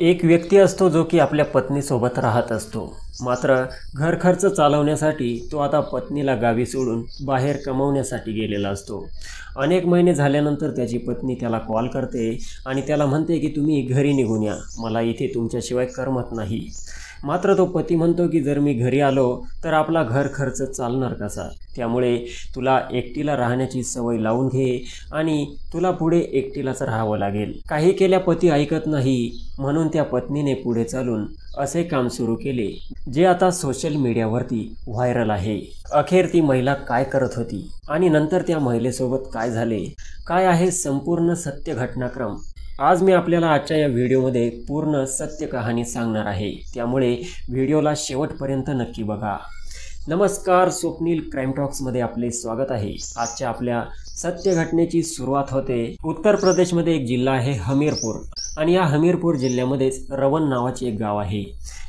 एक व्यक्ती असतो जो की आपल्या पत्नीसोबत राहत असतो, मात्र घर खर्च चालवण्यासाठी तो आता पत्नीला गावी सोडून बाहेर कमवण्यासाठी गेलेला असतो। अनेक महिने झाल्यानंतर त्याची पत्नी त्याला कॉल करते आणि त्याला म्हणते की तुम्ही घरी निघून या, मला इथे तुमच्याशिवाय करमत नाही। मात्र तो पती म्हणतो की जर मी घरी आलो तर आपला घर खर्च चालणार कसा, त्यामुळे तुला एकटीला राहण्याची सवय लावून घे आणि तुला पुढे एकटीलाच राहावं लागेल। काही केल्या पती ऐकत नाही, म्हणून त्या पत्नीने पुढे चालून असे काम सुरू केले जे आता सोशल मीडियावरती व्हायरल आहे। अखेर ती महिला काय करत होती आणि नंतर त्या महिलेसोबत काय झाले, काय आहे संपूर्ण सत्य घटनाक्रम, आज मी आपल्याला आजच्या या व्हिडिओमध्ये पूर्ण सत्य कहाणी सांगणार आहे, त्यामुळे व्हिडिओला शेवटपर्यंत नक्की बघा। नमस्कार, स्वप्नील क्राइम टॉक्समध्ये आपले स्वागत आहे। आजच्या आपल्या सत्य घटनेची सुरुवात होते उत्तर प्रदेशमध्ये एक जिल्हा आहे हमीरपूर, आणि या हमीरपूर जिल्ह्यामध्येच रवन नावाचे एक गाव आहे।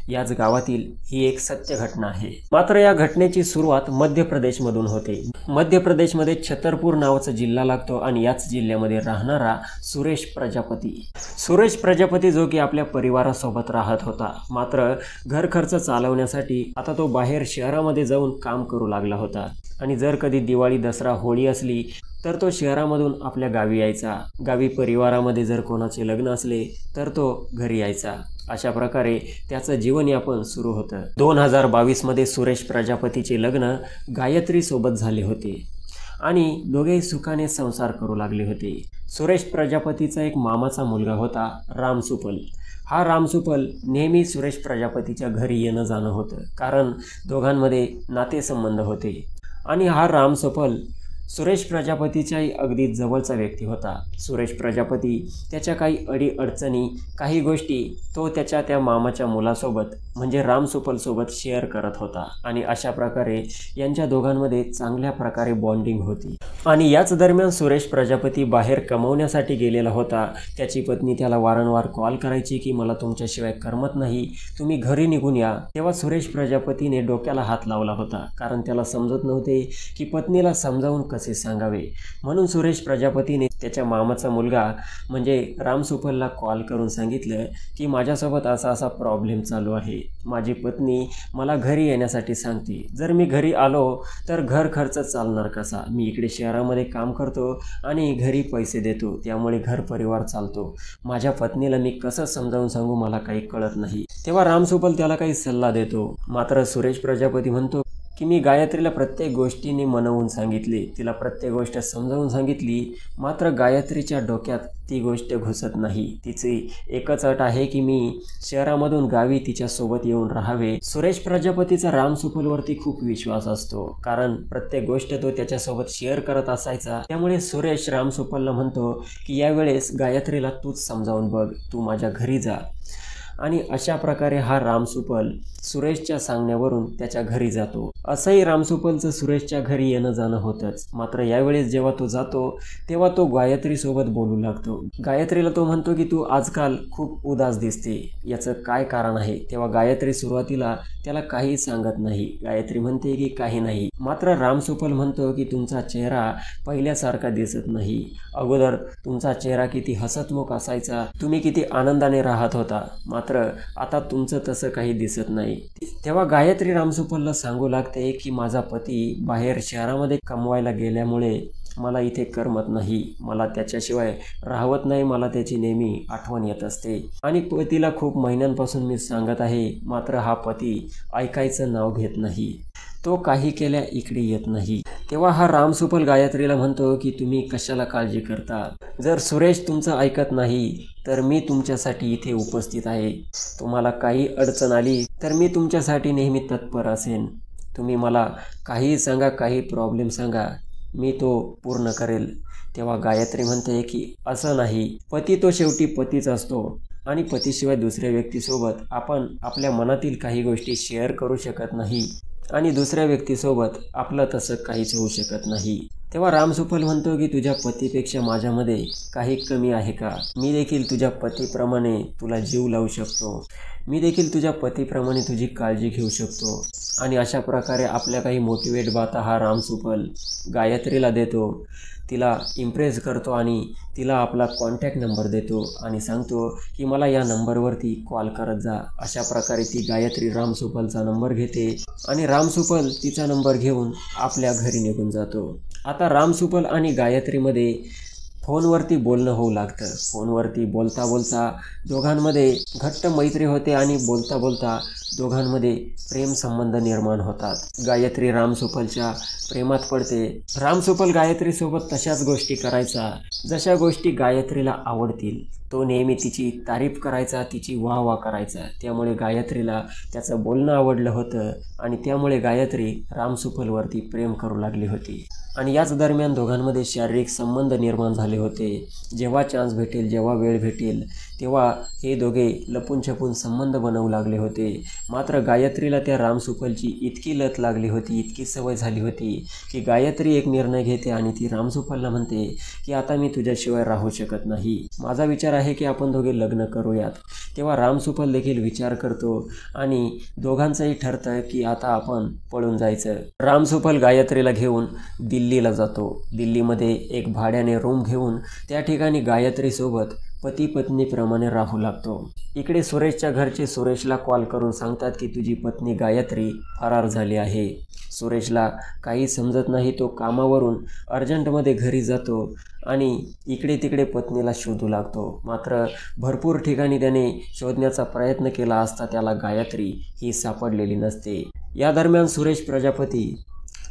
याच गावातील ही एक सत्य घटना आहे। मात्र या घटनेची सुरुवात मध्य प्रदेशमधून होते। मध्य प्रदेशमध्ये छतरपूर नावाचा जिल्हा लागतो आणि याच जिल्ह्यामध्ये राहणारा सुरेश प्रजापती जो की आपल्या परिवारासोबत राहत होता, मात्र घर खर्च चालवण्यासाठी आता तो बाहेर शहरामध्ये जाऊन काम करू लागला होता। आणि जर कधी दिवाळी, दसरा, होळी असली तर तो शहरामधून आपल्या गावी यायचा। गावी परिवारामध्ये जर कोणाचे लग्न असले तर तो घरी यायचा। अशा प्रकारे त्याचं जीवनयापन सुरू होतं। 2022 मध्ये सुरेश प्रजापतीचे लग्न गायत्री सोबत झाले होते आणि दोघेही सुखाने संसार करू लागले होते। सुरेश प्रजापतीचा एक मामाचा मुलगा होता राम सुपल। हा राम सुपल नेहमी सुरेश प्रजापतीच्या घरी येणं जाणं होतं, कारण दोघांमध्ये नातेसंबंध होते। आणि हा राम सुपल सुरेश प्रजापतीच्याही अगदी जवळचा व्यक्ती होता। सुरेश प्रजापती त्याच्या काही अडीअडचणी, काही गोष्टी तो त्याच्या त्या मामाच्या मुलासोबत म्हणजे राम सुपल सोबत शेअर करत होता, आणि अशा प्रकारे यांच्या दोघांमध्ये चांगल्या प्रकारे बॉन्डिंग होती। आणि याच दरम्यान सुरेश प्रजापती बाहेर कमवण्यासाठी गेलेला होता। त्याची पत्नी त्याला वारंवार कॉल करायची की मला तुमच्याशिवाय करमत नाही, तुम्ही घरी निघून या। तेव्हा सुरेश प्रजापतीने डोक्याला हात लावला होता, कारण त्याला समजत नव्हते की पत्नीला समजावून कसे सांगावे। म्हणून सुरेश प्रजापतीने त्याच्या मामाचा मुलगा म्हणजे राम सुपलला कॉल करून सांगितलं की माझ्यासोबत असा प्रॉब्लेम चालू आहे, माझी पत्नी मला घरी येण्यासाठी सांगते, जर मी घरी आलो तर घर खर्च चालणार कसा, मी इकडे शहरामध्ये काम करतो आणि घरी पैसे देतो, त्यामुळे घर परिवार चालतो, माझ्या पत्नीला मी कसं समजावून सांगू मला काही कळत नाही। तेव्हा राम सुपल त्याला काही सल्ला देतो, मात्र सुरेश प्रजापती म्हणतो की मी गायत्रीला प्रत्येक गोष्टीने मनवून सांगितली, तिला प्रत्येक गोष्ट समजावून सांगितली, मात्र गायत्रीच्या डोक्यात ती गोष्ट घुसत नाही। तिची एकच अट आहे की मी शहरामधून गावी तिच्यासोबत येऊन राहावे। सुरेश प्रजापतीचा राम सुपलवरती खूप विश्वास असतो, कारण प्रत्येक गोष्ट तो त्याच्यासोबत शेअर करत असायचा। त्यामुळे सुरेश राम सुपलला म्हणतो की यावेळेस गायत्रीला तूच समजावून बघ, तू माझ्या घरी जा। आणि अशा प्रकारे हा राम सुपल सुरेशच्या सांगण्यावरून त्याच्या घरी जातो। असंही राम सुपलचं सुरेशच्या घरी येणं जाणं होतंच, मात्र यावेळेस जेव्हा तो जातो तेव्हा तो गायत्री सोबत बोलू लागतो। गायत्रीला तो म्हणतो की तू आजकाल खूप उदास दिसते, याचं काय कारण आहे। तेव्हा गायत्री सुरुवातीला त्याला काही सांगत नाही। गायत्री म्हणते की काही नाही, मात्र राम सुपल म्हणतो की तुमचा चेहरा पहिल्यासारखा दिसत नाही, अगोदर तुमचा चेहरा किती हसतमुख असायचा, तुम्ही किती आनंदाने राहत होता, मात्र आता तुमचं तसं काही दिसत नाही। तेव्हा गायत्री राम सुपलला सांगू लागते की माझा पती बाहेर शहरामध्ये कमवायला गेल्यामुळे मला इथे करमत नाही, मला त्याच्याशिवाय राहवत नाही, मला त्याची नेहमी आठवण येत असते। आणि पतीला खूप महिन्यांपासून मी सांगत आहे, मात्र हा पती ऐकायचं नाव घेत नाही, तो काही केल्या इकडे येत नाही। तेव्हा हा राम सुपल गायत्रीला म्हणतो की तुम्ही कशाला काळजी करता, जर सुरेश तुमचं ऐकत नाही तर मी तुमच्यासाठी इथे उपस्थित आहे, तुम्हाला काही अडचण आली तर मी तुमच्यासाठी नेहमी तत्पर असेन, तुम्ही मला काही सांगा, काही प्रॉब्लेम सांगा, मी तो पूर्ण करेल। तेव्हा गायत्री म्हणते की असं नाही, पती तो शेवटी पतीच असतो आणि पतीशिवाय दुसऱ्या व्यक्तीसोबत आपण आपल्या मनातील काही गोष्टी शेअर करू शकत नाही, आणि दुसऱ्या व्यक्तीसोबत आपलं तसं काहीच होऊ शकत नाही। तेव्हा राम सुफल म्हणतो की तुझ्या पतीपेक्षा माझ्यामध्ये काही कमी आहे का? मी देखील तुझ्या पतीप्रमाणे तुला जीव लावू शकतो, मी देखील तुझ्या पतीप्रमाणे तुझी काळजी घेऊ शकतो. आणि अशा प्रकारे आपल्या काही मोटिवेट बाता हा राम सुफल गायत्रीला देतो, तिला इम्प्रेस करतो आणि तिला आपला कॉन्टॅक्ट नंबर देतो आणि सांगतो की मला या नंबरवरती कॉल करत जा. अशा प्रकारे ती गायत्री राम सुफलचा नंबर घेते आणि राम सुफल तिचा नंबर घेऊन आपल्या घरी निघून जातो. आता राम सुफल आणि गायत्रीमध्ये फोनवरती बोलणं होऊ लागतं. फोनवरती बोलता बोलता दोघांमध्ये घट्ट मैत्री होते आणि बोलता बोलता दोघांमध्ये प्रेम संबंध निर्माण होतात. गायत्री राम सुफलच्या प्रेमात पडते. राम सुफल गायत्रीसोबत तशाच गोष्टी करायचा जशा गोष्टी गायत्रीला आवडतील. तो नेहमी तिची तारीफ करायचा, तिची वाह करायचा. त्यामुळे गायत्रीला त्याचं बोलणं आवडलं होतं आणि त्यामुळे गायत्री राम सुफलवरती प्रेम करू लागली होती. आणि याच दरम्यान दोघांमध्ये शारीरिक संबंध निर्माण झाले होते. जेव्हा चान्स भेटेल, जेव्हा वेळ भेटेल तेव्हा हे दोघे लपून छपून संबंध बनवू लागले होते. मात्र गायत्रीला त्या राम सुफलची इतकी लत लागली होती, इतकी सवय झाली होती की गायत्री एक निर्णय घेते आणि ती राम सुफलला म्हणते की आता मी तुझ्याशिवाय राहू शकत नाही, माझा विचार आहे की आपण दोघे लग्न करूयात. तेव्हा राम सुफल देखील विचार करतो आणि दोघांचंही ठरतं की आता आपण पळून जायचं. राम सुफल गायत्रीला घेऊन दिल्लीला जातो. दिल्लीमध्ये एक भाड्याने रूम घेऊन त्या ठिकाणी गायत्रीसोबत पती पत्नीप्रमाणे राहू लागतो. इकडे सुरेशच्या घरचे सुरेशला कॉल करून सांगतात की तुझी पत्नी गायत्री फरार झाली आहे. सुरेशला काही समजत नाही. तो कामावरून अर्जंटमध्ये घरी जातो आणि इकडे तिकडे पत्नीला शोधू लागतो. मात्र भरपूर ठिकाणी त्याने शोधण्याचा प्रयत्न केला असता त्याला गायत्री ही सापडलेली नसते. या दरम्यान सुरेश प्रजापती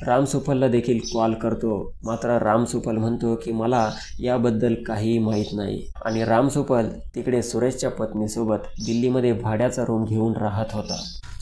राम सुफलला देखील कॉल करतो. मात्र राम सुफल म्हणतो की मला याबद्दल काहीही माहीत नाही. आणि राम सुफल तिकडे सुरेशच्या पत्नीसोबत दिल्लीमध्ये भाड्याचा रूम घेऊन राहत होता.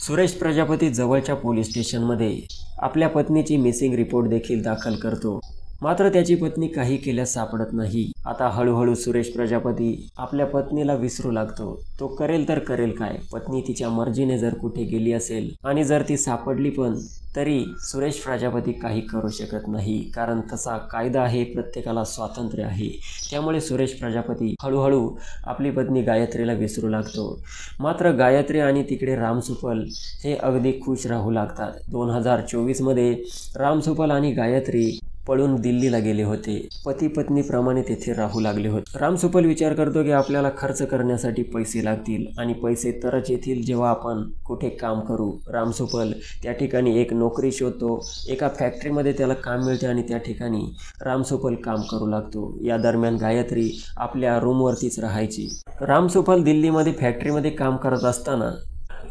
सुरेश प्रजापती जवळच्या पोलीस स्टेशनमध्ये आपल्या पत्नीची मिसिंग रिपोर्ट देखील दाखल करतो. मात्र त्याची पत्नी काही केल्यास सापडत नाही. आता हळूहळू सुरेश प्रजापती आपल्या पत्नीला विसरू लागतो. तो करेल तर करेल काय? पत्नी तिच्या मर्जीने जर कुठे गेली असेल आणि जर ती सापडली पण तरी सुरेश प्रजापती काही करू शकत नाही, कारण तसा कायदा आहे, प्रत्येकाला स्वातंत्र्य आहे. त्यामुळे सुरेश प्रजापती हळूहळू आपली पत्नी गायत्रीला विसरू लागतो. मात्र गायत्री आणि तिकडे राम सुफल हे अगदी खुश राहू लागतात. 2024मध्ये राम सुफल आणि गायत्री पळून दिल्लीला गेले होते. पती पत्नीप्रमाणे तेथे राहू लागले होते. राम सुफल विचार करतो की आपल्याला खर्च करण्यासाठी पैसे लागतील आणि पैसे तरच येतील जेव्हा आपण कुठे काम करू. राम सुफल त्या ठिकाणी एक नोकरी शोधतो. एका फॅक्टरीमध्ये त्याला काम मिळते आणि त्या ठिकाणी राम सुफल काम करू लागतो. या दरम्यान गायत्री आपल्या रूमवरतीच राहायची. राम सुफल दिल्लीमध्ये फॅक्टरीमध्ये काम करत असताना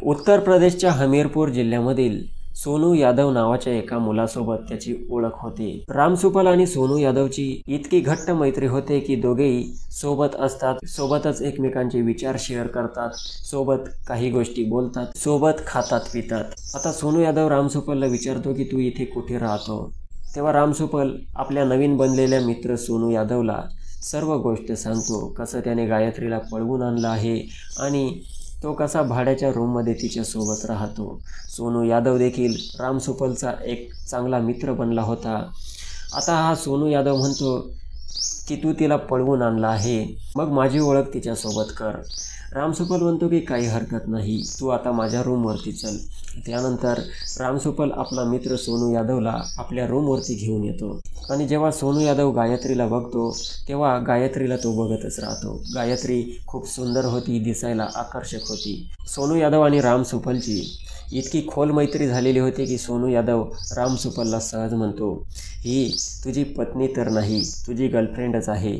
उत्तर प्रदेशच्या हमीरपूर जिल्ह्यामधील सोनू यादव नावाच्या एका मुलासोबत त्याची ओळख होते. राम सुफल आणि सोनू यादवची इतकी घट्ट मैत्री होते की दोघेही सोबत असतात, सोबतच एकमेकांचे विचार शेअर करतात, सोबत काही गोष्टी बोलतात, सोबत खातात पितात. आता सोनू यादव राम सुफलला विचारतो की तू इथे कुठे राहतो? तेव्हा राम सुफल आपल्या नवीन बनलेल्या मित्र सोनू यादवला सर्व गोष्ट सांगतो, कसं त्याने गायत्रीला पळवून आणलं आहे आणि तो कसा भाड्याच्या रूममध्ये तिच्यासोबत राहतो. सोनू यादव देखील राम सुफलचा एक चांगला मित्र बनला होता. आता हा सोनू यादव म्हणतो की तू तिला पळवून आणला आहे, मग माझी ओळख तिच्यासोबत कर. राम सुफल म्हणतो की काही हरकत नाही, तू आता माझ्या रूमवरती चल. त्यानंतर राम सुफल आपला मित्र सोनू यादवला आपल्या रूमवरती घेऊन येतो आणि जेव्हा सोनू यादव गायत्रीला बघतो तेव्हा गायत्रीला तो बघतच राहतो. गायत्री खूप सुंदर होती, दिसायला आकर्षक होती. सोनू यादव आणि राम सुफलची इतकी खोल मैत्री झालेली होती की सोनू यादव राम सुफलला सहज म्हणतो, ही तुझी पत्नी तर नाही, तुझी गर्लफ्रेंडच आहे,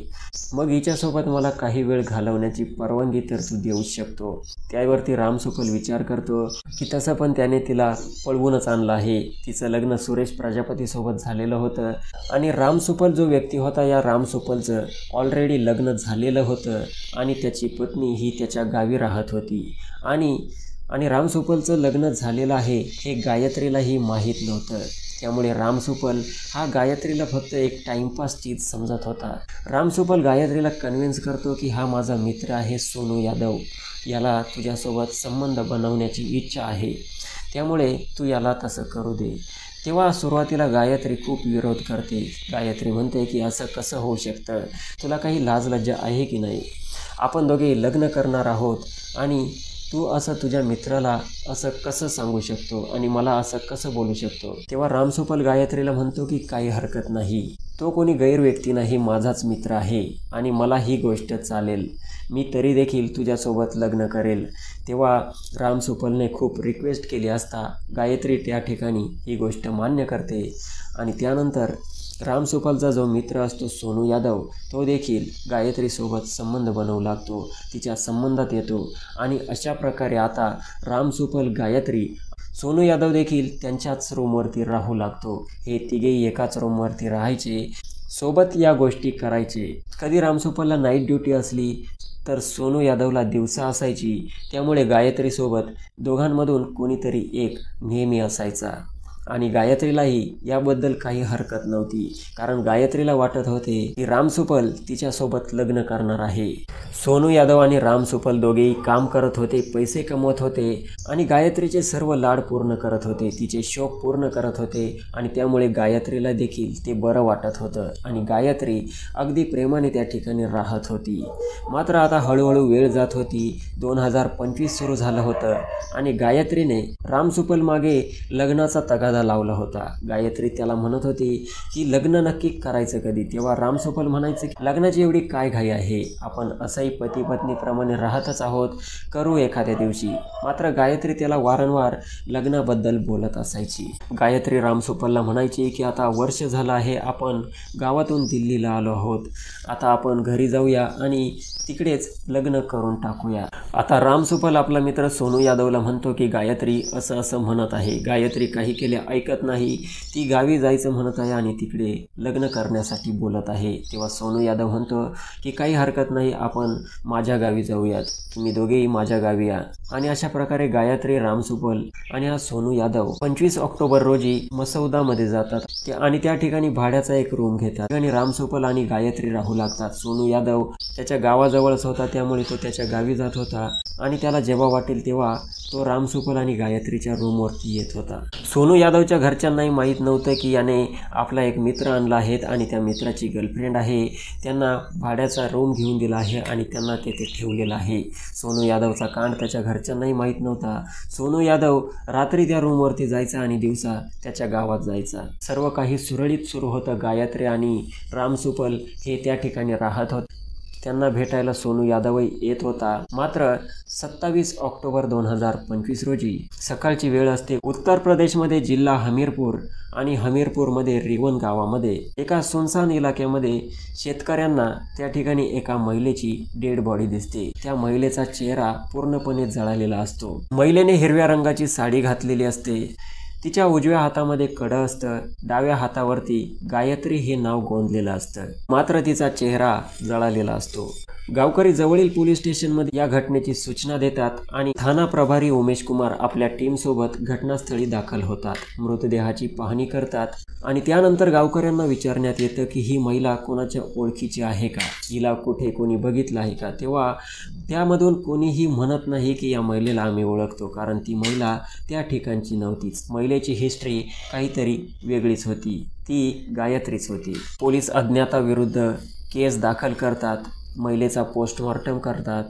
मग हिच्यासोबत मला काही वेळ घालवण्याची परवानगी तर तू देऊ शकतो. त्यावरती राम सुफल विचार करतो की तसं पण त्याने तिला पळवूनच आणलं आहे. तिचं लग्न सुरेश प्रजापतीसोबत झालेलं होतं आणि राम सुफल जो व्यक्ती होता या राम सुफलचं ऑलरेडी लग्न झालेलं होतं आणि त्याची पत्नी ही त्याच्या गावी राहत होती आणि राम सुफलचं लग्न झालेलं आहे हे गायत्रीलाही माहीत नव्हतं. त्यामुळे राम सुफल हा गायत्रीला फक्त एक टाइमपास चीज समजत होता. राम सुफल गायत्रीला कन्व्हिन्स करतो की हा माझा मित्र आहे सोनू यादव, याला तुझ्यासोबत संबंध बनवण्याची इच्छा आहे, त्यामुळे तू याला तसं करू दे. तेव्हा सुरुवातीला गायत्री खूप विरोध करते. गायत्री म्हणते की असं कसं होऊ शकतं, तुला काही लाज लज्जा आहे की नाही, आपण दोघे लग्न करणार आहोत आणि तू असं तुझ्या मित्राला असं कसं सांगू शकतो आणि मला असं कसं बोलू शकतो. तेव्हा रामसुपल गायत्रीला म्हणतो की काही हरकत नाही, तो कोणी गैरव्यक्ती नाही, माझाच मित्र आहे आणि मला ही गोष्ट चालेल, मी तरी देखील तुझ्यासोबत लग्न करेल. तेव्हा रामसुपलने खूप रिक्वेस्ट केली असता गायत्री त्या ठिकाणी ही गोष्ट मान्य करते आणि त्यानंतर रामसुपलचा जो मित्र असतो सोनू यादव, तो देखील गायत्रीसोबत संबंध बनवू लागतो, तिच्या संबंधात येतो आणि अशा प्रकारे आता रामसुपल, गायत्री, सोनू यादव देखील त्यांच्याच रूमवरती राहू लागतो. हे तिघेही एकाच रूमवरती राहायचे, सोबत या गोष्टी करायचे. कधी रामसुपलला नाईट ड्युटी असली तर सोनू यादवला दिवसा असायची, त्यामुळे गायत्रीसोबत दोघांमधून कोणीतरी एक नेहमी असायचा आणि गायत्रीलाही याबद्दल काही हरकत नव्हती, कारण गायत्रीला वाटत होते की रामसुपल तिच्यासोबत लग्न करणार आहे. सोनू यादव आणि रामसुपल दोघेही काम करत होते, पैसे कमवत होते आणि गायत्रीचे सर्व लाड पूर्ण करत होते, तिचे शौक पूर्ण करत होते आणि त्यामुळे गायत्रीला देखील ते बरं वाटत होतं आणि गायत्री अगदी प्रेमाने त्या ठिकाणी राहत होती. मात्र आता हळूहळू वेळ जात होती, 2025 सुरू झालं होतं आणि गायत्रीने रामसुपल मागे लग्नाचा तगादा लावला होता. गायत्री त्याला म्हणत होती की लग्न नक्की करायचं कधी. तेव्हा रामसुपल म्हणायचं की लग्नाची एवढी काय घाई आहे, आपण असंही पती पत्नीप्रमाणे राहतच आहोत, करू एखाद्या दिवशी. मात्र गायत्री त्याला वारंवार लग्नाबद्दल बोलत असायची. गायत्री रामसुपलला म्हणायची की आता वर्ष झालं आहे, आपण गावातून दिल्लीला आलो आहोत, आता आपण घरी जाऊया आणि तिकडेच लग्न करून टाकूया. आता रामसुपल आपला मित्र सोनू यादवला म्हणतो की गायत्री असं असं म्हणत आहे, गायत्री काही केले ऐकत नाही, ती गावी जायचं म्हणत आहे आणि तिकडे लग्न करण्यासाठी बोलत आहे. तेव्हा सोनू यादव म्हणतो की काही हरकत नाही, आपण माझ्या गावी जाऊयात, तुम्ही दोघेही माझ्या गावी या. आणि अशा प्रकारे गायत्री, रामसुपल आणि हा सोनू यादव 25 ऑक्टोबर रोजी मसौदामध्ये जातात आणि त्या ठिकाणी भाड्याचा एक रूम घेतात आणि रामसुपल आणि गायत्री राहू लागतात. सोनू यादव त्याच्या गावाजवळच होता, त्यामुळे तो त्याच्या गावी जात होता आणि त्याला जेव्हा वाटेल तेव्हा तो रामसुपल आणि गायत्रीच्या रूमवरती येत होता. सोनू यादवच्या घरच्यांनाही माहीत नव्हतं की याने आपला एक मित्र आणला आहे आणि त्या मित्राची गर्लफ्रेंड आहे, त्यांना भाड्याचा रूम घेऊन दिला आहे आणि त्यांना तेथे ठेवलेला आहे. सोनू यादवचा कांड त्याच्या घरच्यांनाही माहीत नव्हता. सोनू यादव रात्री त्या रूमवरती जायचा आणि दिवसा त्याच्या गावात जायचा. सर्व काही सुरळीत सुरू होतं. गायत्री आणि रामसुपल हे त्या ठिकाणी राहत होते, त्यांना भेटायला सोनू यादवही येत होता. मात्र 27 ऑक्टोबर 2025 रोजी सकाळची वेळ असते. उत्तर प्रदेशमध्ये जिल्हा हमीरपूर आणि हमीरपूरमध्ये रिवन गावामध्ये एका सुनसान इलाक्यामध्ये शेतकऱ्यांना त्या ठिकाणी एका महिलेची डेड बॉडी दिसते. त्या महिलेचा चेहरा पूर्णपणे जळालेला असतो. महिलेने हिरव्या रंगाची साडी घातलेली असते, तिच्या उजव्या हातामध्ये कडं असतं, डाव्या हातावरती गायत्री हे नाव गोंदलेलं असतं, मात्र तिचा चेहरा जळालेला असतो. गावकरी जवळील पोलीस स्टेशनमध्ये या घटनेची सूचना देतात आणि ठाणा प्रभारी उमेश कुमार आपल्या टीमसोबत घटनास्थळी दाखल होतात. मृतदेहाची पाहणी करतात आणि त्यानंतर गावकऱ्यांना विचारण्यात येतं की ही महिला कोणाच्या ओळखीची आहे का, हिला कुठे कोणी बघितलं आहे का. तेव्हा त्यामधून कोणीही म्हणत नाही की या महिलेला आम्ही ओळखतो, कारण ती महिला त्या ठिकाणची नव्हतीच. महिलेची हिस्ट्री काहीतरी वेगळीच होती, ती गायत्रीच होती. पोलीस अज्ञाताविरुद्ध केस दाखल करतात, महिलेचा पोस्टमॉर्टम करतात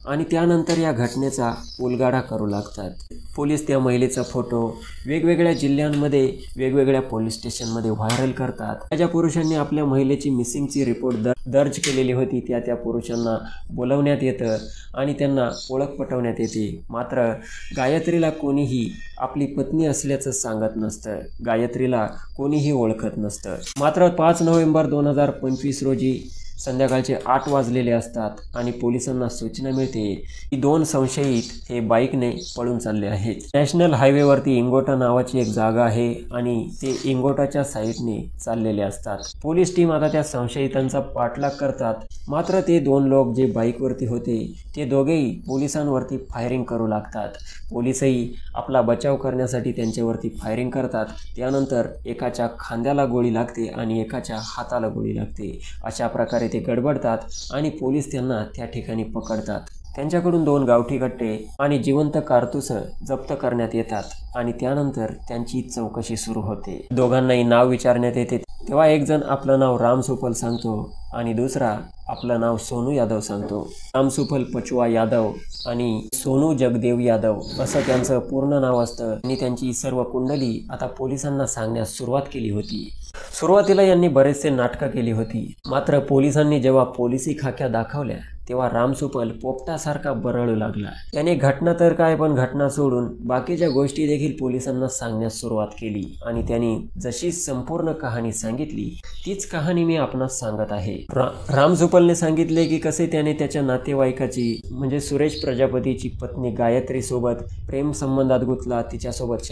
आणि त्यानंतर या घटनेचा उलगडा करू लागतात. पोलीस त्या महिलेचा फोटो वेगवेगळ्या जिल्ह्यांमध्ये वेगवेगळ्या पोलीस स्टेशनमध्ये व्हायरल करतात. ज्या पुरुषांनी आपल्या महिलेची मिसिंगची रिपोर्ट दर्ज केलेली होती त्या पुरुषांना बोलवण्यात येतं आणि त्यांना ओळख पटवण्यात येते. मात्र गायत्रीला कोणीही आपली पत्नी असल्याचं सांगत नसतं, गायत्रीला कोणीही ओळखत नसतं. मात्र 5 नोव्हेंबर 2025 रोजी संध्याकाळचे 8 वाजलेले असतात आणि पोलिसांना सूचना मिळते की 2 संशयित हे बाईकने पळून चालले आहेत. नॅशनल हायवेवरती इंगोटा नावाची एक जागा आहे आणि ते इंगोटाच्या साईडने चाललेले असतात. पोलीस टीम आता त्या संशयितांचा पाठलाग करतात. मात्र ते 2 लोक जे बाईकवरती होते ते दोघेही पोलिसांवरती फायरिंग करू लागतात. पोलिसही आपला बचाव करण्यासाठी त्यांच्यावरती फायरिंग करतात. त्यानंतर एकाच्या खांद्याला गोळी लागते आणि एकाच्या हाताला गोळी लागते. अशा प्रकारे ते गडबडतात आणि पोलीस त्यांना त्या ठिकाणी पकडतात. त्यांच्याकडून 2 गावठी कट्टे आणि जिवंत कारतूस जप्त करण्यात येतात आणि त्यानंतर त्यांची चौकशी सुरू होते. दोघांनाही नाव विचारण्यात येते. तेव्हा एक जण आपलं नाव राम सुफल सांगतो आणि दुसरा आपलं नाव सोनू यादव सांगतो. राम सुफल पचुआ यादव आणि सोनू जगदेव यादव असं त्यांचं पूर्ण नाव असतं आणि त्यांची सर्व कुंडली आता पोलिसांना सांगण्यास सुरुवात केली होती. सुरुवातीला यांनी बरेचसे नाटकं केली होती, मात्र पोलिसांनी जेव्हा पोलिसी खाक्या दाखवल्या तेव्हा राम सुफल पोपटासारखा बरळू लागला. त्याने घटना तर काय पण घटना सोडून बाकीच्या गोष्टी देखील पोलिसांना सांगण्यास सुरुवात केली आणि त्यांनी जशी संपूर्ण कहाणी सांगितली तीच कहाणी मी आपणास सांगत आहे. राम सुफलने सांगितले की कसे त्याने त्याच्या नातेवाईकाची म्हणजे सुरेश प्रजापतीची पत्नी गायत्री सोबत प्रेम संबंधात गुंतला, तिच्यासोबत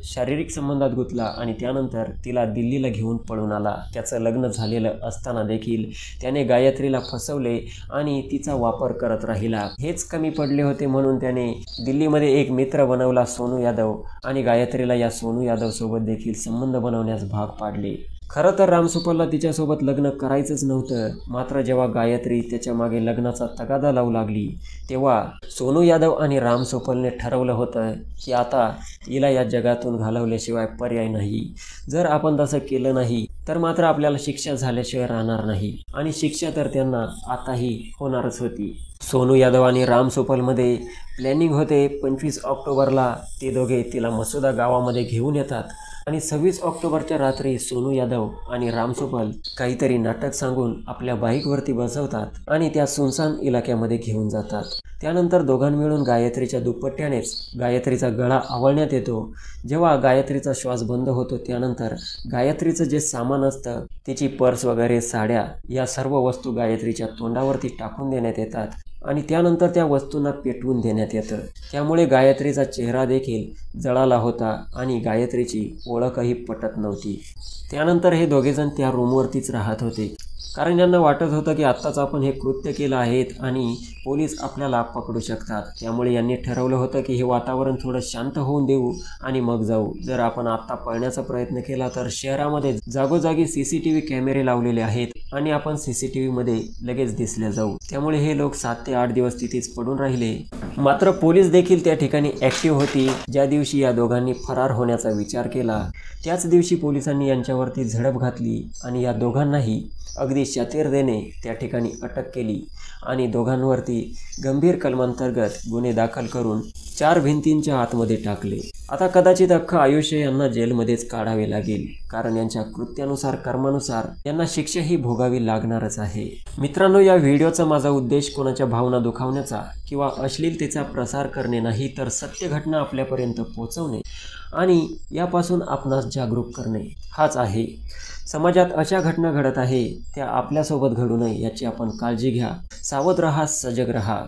शारीरिक संबंधात गुंतला आणि त्यानंतर तिला दिल्लीला घेऊन पळून आला. त्याचं लग्न झालेलं असताना देखील त्याने गायत्रीला फसवले आणि तिचा वापर करत राहिला. हेच कमी पडले होते म्हणून त्याने दिल्लीमध्ये एक मित्र बनवला सोनू यादव आणि गायत्रीला या सोनू यादव सोबत देखील संबंध बनवण्यास भाग पाडले. खरं तर राम सुफलला तिच्यासोबत लग्न करायचंच नव्हतं, मात्र जेव्हा गायत्री त्याच्या मागे लग्नाचा तगादा लावू लागली तेव्हा सोनू यादव आणि राम सुफलने ठरवलं होतं की आता तिला या जगातून घालवल्याशिवाय पर्याय नाही. जर आपण तसं केलं नाही तर मात्र आपल्याला शिक्षा झाल्याशिवाय राहणार नाही आणि शिक्षा तर त्यांना आताही होणारच होती. सोनू यादव आणि राम सुफलमध्ये प्लॅनिंग होते. 25 ऑक्टोबरला ते दोघे तिला मसुदा गावामध्ये घेऊन येतात आणि 26 ऑक्टोबरच्या रात्री सोनू यादव आणि राम सुफल काहीतरी नाटक सांगून आपल्या बाईकवरती बसवतात आणि त्या सुनसान इलाक्यामध्ये घेऊन जातात. त्यानंतर दोघांनी मिळून गायत्रीच्या दुपट्ट्यानेच गायत्रीचा गळा आवळण्यात येतो. जेव्हा गायत्रीचा श्वास बंद होतो त्यानंतर गायत्रीचं जे सामान असतं, तिची पर्स वगैरे, साड्या, या सर्व वस्तू गायत्रीच्या तोंडावरती टाकून देण्यात येतात आणि त्यानंतर त्या वस्तूंना पेटवून देण्यात येतं. त्यामुळे गायत्रीचा चेहरा देखील जळाला होता आणि गायत्रीची ओळखही पटत नव्हती. त्यानंतर हे दोघेजण त्या रूमवरतीच राहत होते, कारण यांना वाटत होतं की आत्ताच आपण हे कृत्य केलं आहेत आणि पोलीस आपल्याला पकडू शकतात. त्यामुळे यांनी ठरवलं होतं की हे वातावरण थोडं शांत होऊन देऊ आणि मग जाऊ. जर आपण आत्ता पळण्याचा प्रयत्न केला तर शहरामध्ये जागोजागी CCTV कॅमेरे लावलेले आहेत आणि आपण CCTV मध्ये लगेच दिसले जाऊ. त्यामुळे हे लोक 7 ते 8 दिवस तिथेच पडून राहिले. मात्र पोलीस देखील त्या ठिकाणी ॲक्टिव्ह होती. ज्या दिवशी या दोघांनी फरार होण्याचा विचार केला त्याच दिवशी पोलिसांनी यांच्यावरती झडप घातली आणि या दोघांनाही अगदी शातिरतेने त्या ठिकाणी अटक केली आणि दोघांवरती गंभीर कलमांतर्गत गुन्हे दाखल करून 4 भिंतींच्या आतमध्ये टाकले. आता कदाचित अख्खं आयुष्य यांना जेलमध्येच काढावे लागेल, कारण यांच्या कृत्यानुसार कर्मानुसार यांना शिक्षाही भोगावी लागणारच आहे. मित्रांनो, या व्हिडिओचा माझा उद्देश कोणाच्या भावना दुखावण्याचा किंवा अश्लीलतेचा प्रसार करणे नाही, तर सत्य घटना आपल्यापर्यंत पोहोचवणे आणि यापासून आपणास जागरूक करणे हाच आहे. समाजात अशा घटना घडत आहे त्या आपल्यासोबत घडू नये याची आपण काळजी घ्या. सावध रहा, सजग रहा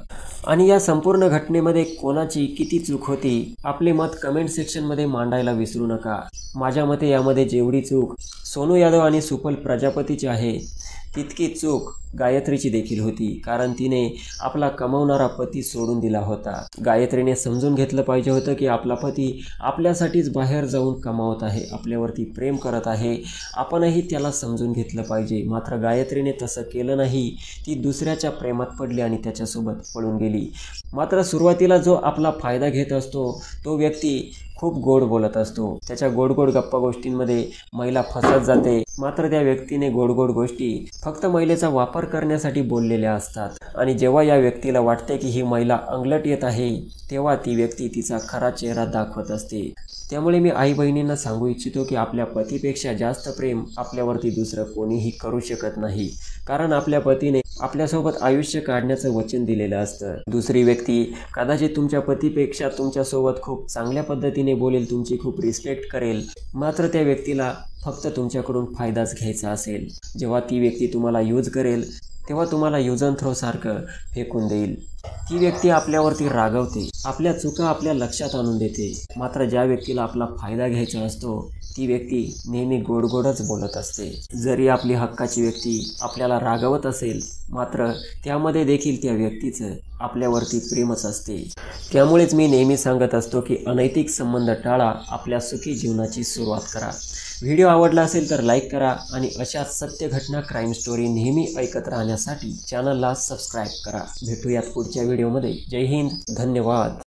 आणि या संपूर्ण घटनेमध्ये कोणाची किती चूक होती आपले मत कमेंट सेक्शनमध्ये मांडायला विसरू नका. माझ्या मते यामध्ये जेवढी चूक सोनू यादव आणि सुफल प्रजापतीची आहे तितकी चूक गायत्रीची देखील होती, कारण तिने आपला कमावणारा पती सोडून दिला होता. गायत्रीने समजून घेतलं पाहिजे होतं की आपला पती आपल्यासाठीच बाहेर जाऊन कमावत आहे, आपल्यावरती प्रेम करत आहे, आपणही त्याला समजून घेतलं पाहिजे. मात्र गायत्रीने तसं केलं नाही. ती दुसऱ्याच्या प्रेमात पडली आणि त्याच्यासोबत पळून गेली. मात्र सुरुवातीला जो आपला फायदा घेत असतो तो व्यक्ती खूप गोड बोलत असतो. त्याच्या गोड गप्पा गोष्टींमध्ये महिला फसत जाते. मात्र त्या व्यक्तीने गोड गोष्टी फक्त महिलेचा वापर करण्यासाठी बोललेल्या असतात आणि जेव्हा या व्यक्तीला वाटते की ही महिला अंगलट येत आहे तेव्हा ती व्यक्ती तिचा खरा चेहरा दाखवत असते. त्यामुळे मी आई बहिणींना सांगू इच्छितो की आपल्या पतीपेक्षा जास्त प्रेम आपल्यावरती दुसरं कोणीही करू शकत नाही, कारण आपल्या पतीने आपल्यासोबत आयुष्य काढण्याचं वचन दिलेलं असतं. दुसरी व्यक्ती कदाचित तुमच्या पतीपेक्षा तुमच्यासोबत खूप चांगल्या पद्धतीने बोलेल, तुमची खूप रिस्पेक्ट करेल, मात्र त्या व्यक्तीला फक्त तुमच्याकडून फायदाच घ्यायचा असेल. जेव्हा ती व्यक्ती तुम्हाला यूज करेल तेव्हा तुम्हाला यूज अँड थ्रो सारखं फेकून देईल. ती व्यक्ती आपल्यावरती रागवते, आपल्या चुका आपल्या लक्षात आणून देते. मात्र ज्या व्यक्तीला आपला फायदा घ्यायचा असतो ती व्यक्ती नेहमी गोडच बोलत असते. जरी आपली हक्काची व्यक्ती आपल्याला रागवत असेल मात्र त्यामध्ये देखील त्या व्यक्तीचं आपल्यावरती प्रेमच असते. त्यामुळेच मी नेहमी सांगत असतो की अनैतिक संबंध टाळा, आपल्या सुखी जीवनाची सुरुवात करा. व्हिडिओ आवडला असेल तर लाईक करा आणि अशा सत्य घटना क्राईम स्टोरी नेहमी ऐकत राहण्यासाठी चॅनलला सबस्क्राईब करा. भेटूयात पुढच्या व्हिडिओमध्ये. जय हिंद, धन्यवाद.